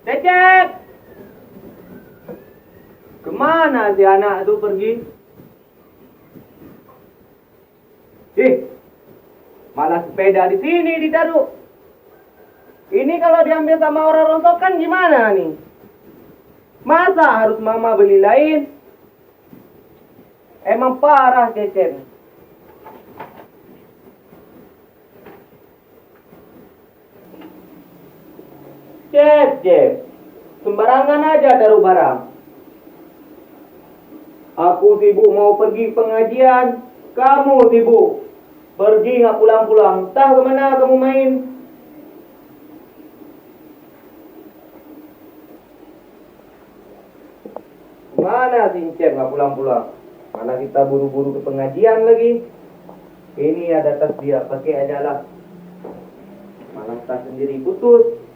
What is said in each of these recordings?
Cecep! Kemana si anak itu pergi? Malah sepeda di sini ditaruh. Ini kalau diambil sama orang rongsokan gimana nih? Masa harus mama beli lain? Emang parah Cecep. Cep, sembarangan aja taruh barang. Aku sibuk mau pergi pengajian, kamu sibuk pergi nggak pulang-pulang. Entah kemana kamu main. Mana si Cep nggak pulang-pulang? Mana kita buru-buru ke pengajian lagi. Ini ada tas dia, pakai aja lah. Malah tas sendiri putus.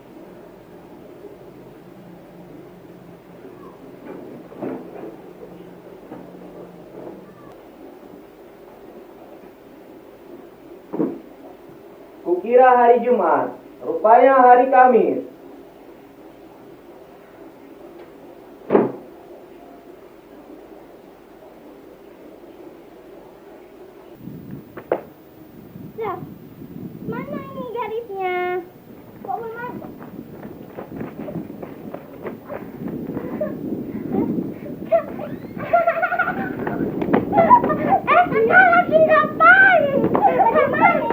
Kukira hari Jumat, rupanya hari Kamis. Lah, mana ini garisnya? Kok belum ada? Enggak lagi ngapain? Lagi main.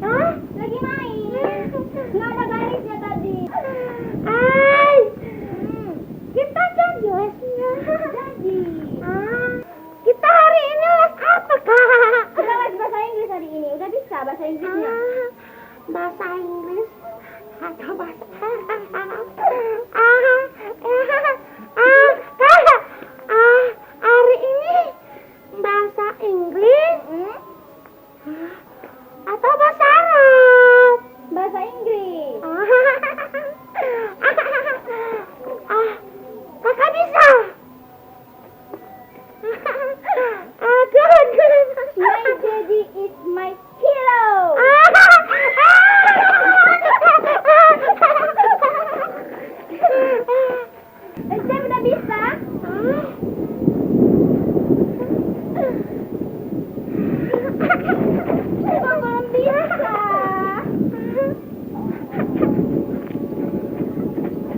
Hah? Lagi main. Nggak ada garisnya tadi. Kita jadi lesnya. Jadi. Kita hari ini les apa, Kak? Kita les bahasa Inggris hari ini. Udah bisa bahasa Inggrisnya? Bahasa Inggris atau bahasa hari ini bahasa Inggris atau bahasa Arab? Bahasa Inggris. Kakak bisa? My daddy is my hero. Saya udah bisa? Kok belum bisa?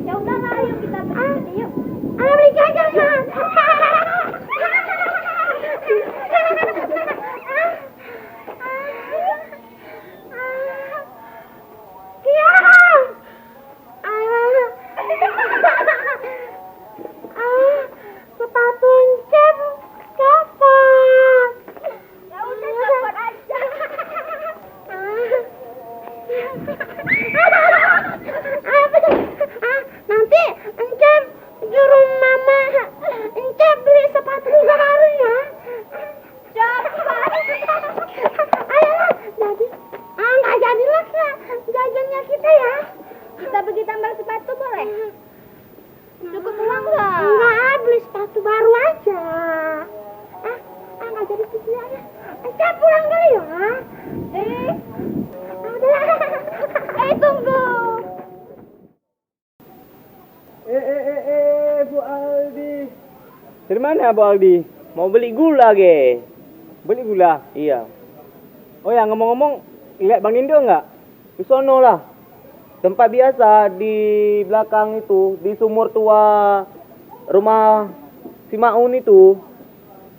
Ya udah lah, yuk kita pergi yuk. Ayo jajan. Sepatu Cep kapan? Ya udah cepat aja. Nanti Encep juru mama Encep beli sepatu baru ya. Cepat. Ayolah, jadi nggak jadilah jajannya kita ya. Kita pergi tambal sepatu boleh? Cukup uang nggak? Enggak, beli sepatu baru aja. Nggak jadi cicilannya. Encep pulang dulu ya. Udah. Tunggu. Bu Aldi. Dari mana Bu Aldi? Mau beli gula ge? Beli gula? Iya. Oh ya, ngomong-ngomong, lihat Bang Indo nggak? Di sono lah. Tempat biasa di belakang itu, di sumur tua rumah si Maun itu.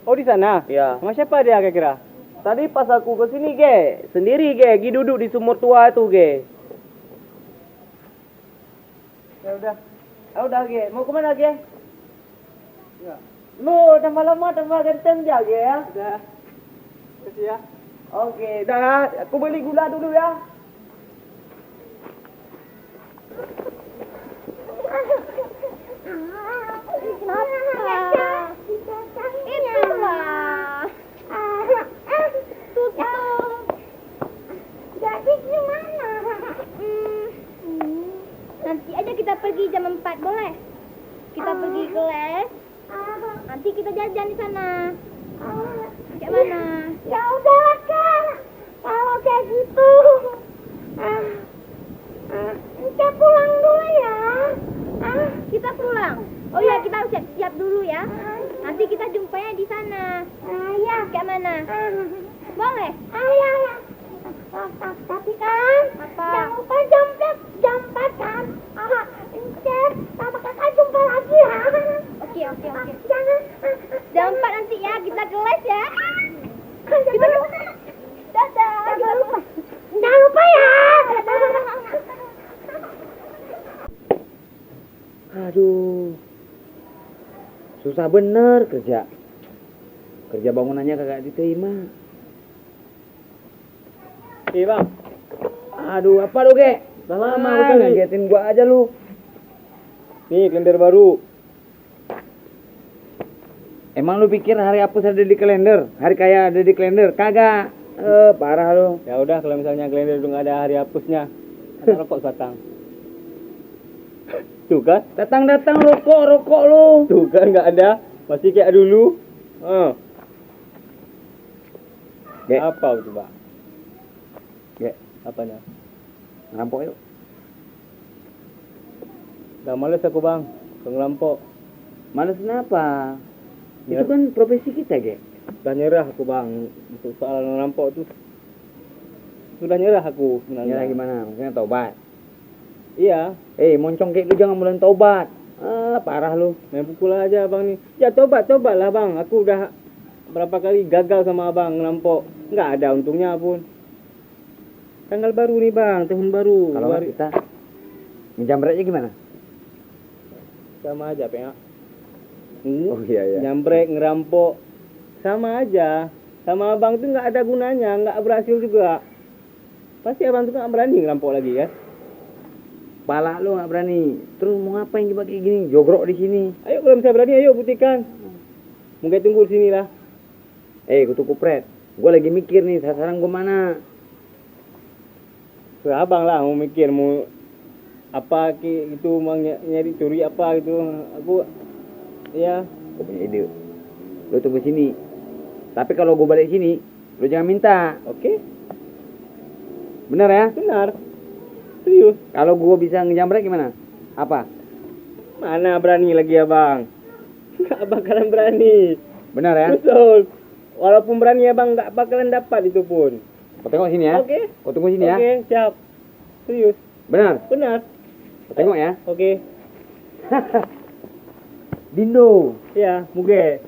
Oh, di sana? Iya. Sama siapa dia kira-kira? Tadi pas aku kesini ge, sendiri ge, gi duduk di sumur tua itu ge. Ya udah. Udah ge, mau kemana ge? Ya. Lu tambah lama tambah ganteng ya ge ya. Udah. Kasih ya. Oke, dah. Aku beli gula dulu ya. Itulah. Jadi gimana? Nanti aja kita pergi jam 4 boleh? Kita pergi ke les. Nanti kita jajan di sana. Kayak mana? Ya udah Kak. Kalau kayak gitu. Kita pulang dulu ya. Nanti kita jumpanya di sana. Iya. Kayak mana? Boleh? Iya. Tapi kan, apa? Jangan lupa jam 4 kan? Ntar sama kakak jumpa lagi ya. Oke. Jangan. Jam 4 nanti ya, kita ke les ya. Kita lupa. Dadah. Jangan lupa ya. Aduh, susah bener kerja bangunannya kagak diterima. Bang. Aduh, apa lu Ge? Udah lama lu kali. Ngagetin gua aja lu. Nih, kalender baru. Emang lu pikir hari hapus ada di kalender? Hari kaya ada di kalender? Kagak. Parah lu. Ya udah, kalau misalnya kalender udah nggak ada hari hapusnya, ada rokok batang. Tuh kan? Datang rokok lu. Tuh kan nggak ada, masih kayak dulu. Ge. Apa coba? Ge, Apanya? ngerampok yuk. Udah males aku bang, ngerampok. Males kenapa? Ya. Itu kan profesi kita, Ge. Udah nyerah aku bang, untuk soal ngerampok tuh. Sudah nyerah aku sebenarnya. Nyerah gimana? Maksudnya tobat. Iya, Moncong kayak lu jangan mulai tobat. Parah lu. main pukul aja abang nih. Ya tobat lah bang, aku udah berapa kali gagal sama abang ngerampok. Nggak ada untungnya pun. Tanggal baru nih bang, tahun baru. Kalau nggak kita menjamretnya gimana? Sama aja pengen. Oh iya. Nyambrek, ngerampok, sama aja. Sama abang tuh nggak ada gunanya, nggak berhasil juga. Pasti abang tuh nggak berani ngerampok lagi ya. Pala lu nggak berani. Terus mau ngapain coba kayak gini? Jogrok di sini. Ayo kalau misalnya berani, ayo buktikan. Mungkin tunggu di sini lah. Kutu kupret. Gue lagi mikir nih sasaran gue mana. Ke abang lah mau mikir mau apa itu mau nyari curi apa gitu. Aku ya Gue punya ide. Lu tunggu sini. Tapi kalau gue balik sini, lu jangan minta. oke, Bener ya? benar. Serius. Kalau gue bisa ngejamret gimana? Apa? Mana berani lagi abang? Nggak bakalan berani. Bener ya? Betul. Walaupun berani abang nggak bakalan dapat itu pun. Kau tengok sini ya? Oke. Kau tunggu sini ya? Oke, siap. Serius. Benar? Benar. Kau tengok ya? Oke. Dindo. Ya, muge.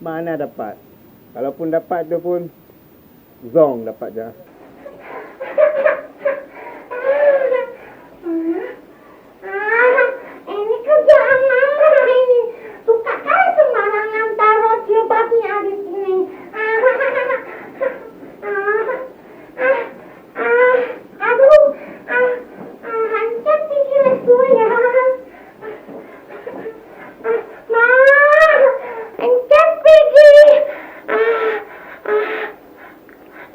Mana dapat? Kalaupun dapat itu pun zong dapat je. Ini kerjaan mama ini. Suka kali sembarangan taruh jilbabnya di sini. Aduh, hancur tinggi lesunya. Hancur tinggi.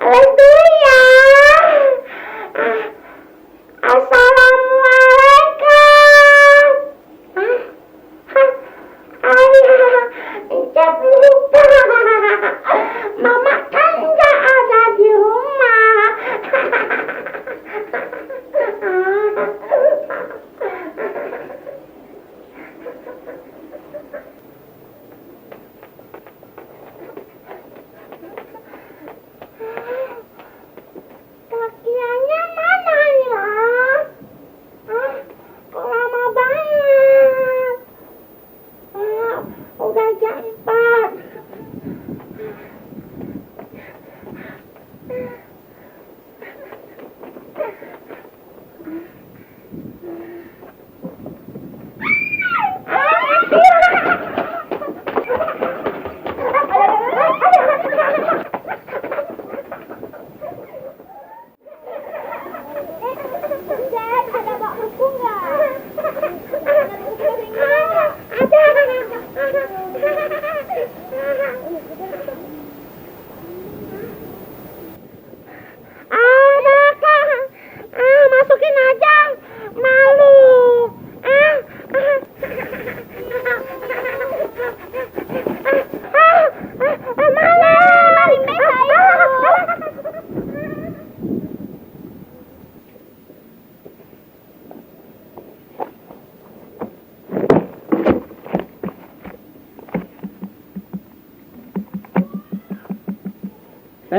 Les dulu ya.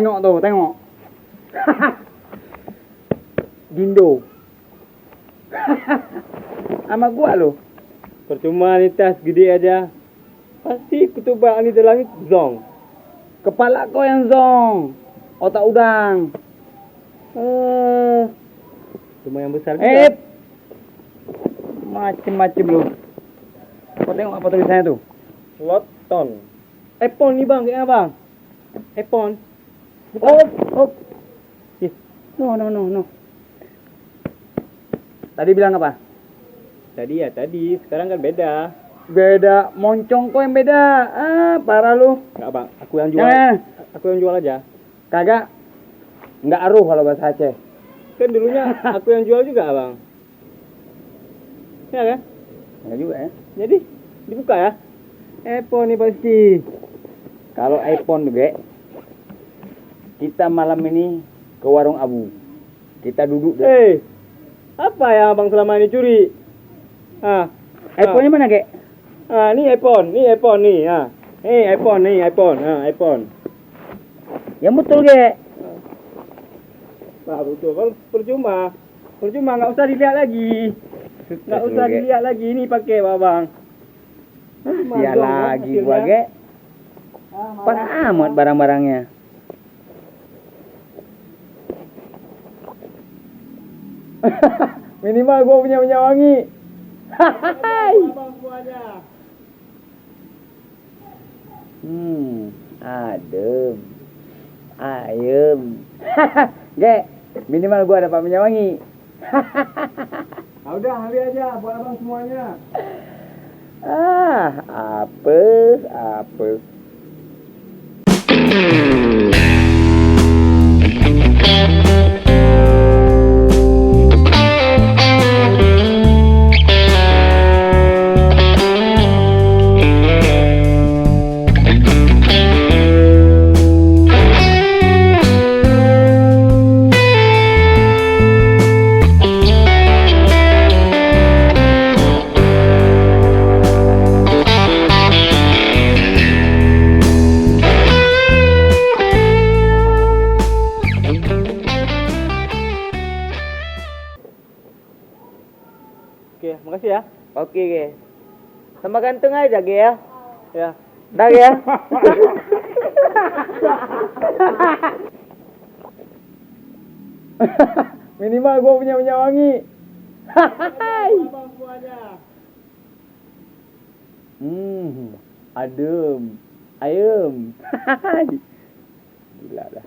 Tengok tuh, tengok. Dindo. Sama gua lo. Percuma ni tas gede aja. Pasti ketubak ni dalam ni zong. Kepala kau yang zong. Otak udang. Cuma yang besar juga. Macem-macem lu. Kau tengok apa tulisannya tuh? Loton. iPhone ni bang, kayaknya bang. iPhone. Oh. No. Tadi bilang apa? Tadi. Sekarang kan beda. Beda, moncong kau yang beda. Parah lu. Enggak bang, aku yang jual. Jangan. Aku yang jual aja. Kagak. Enggak aruh kalau bahasa Aceh. Kan dulunya aku yang jual juga bang. Ya kan? Enggak juga ya. Jadi dibuka ya. iPhone nih pasti. Kalau iPhone tuh, Gek. Kita malam ini ke warung Abu. Kita duduk deh. Apa yang abang selama ini curi? iPhone-nya mana, Gek? Ni iPhone nih. iPhone. Yang betul, Gek. Betul. Kalau percuma nggak usah dilihat lagi. Nggak usah dilihat lagi. Ini pakai bang. Sia lagi gua, Gek. Pas amat barang-barangnya. Minimal gua punya minyak wangi. Adem. Ayem. Gek, minimal gua dapat minyak wangi. Udah, ambil aja buat abang semuanya. Apa? Oke, makasih ya. Oke, Ge. Sama ganteng aja, Ge ya. Ya. Dah, Ge ya. Minimal gua punya minyak wangi. Abang semuanya. Adem. Ayem. Gila dah.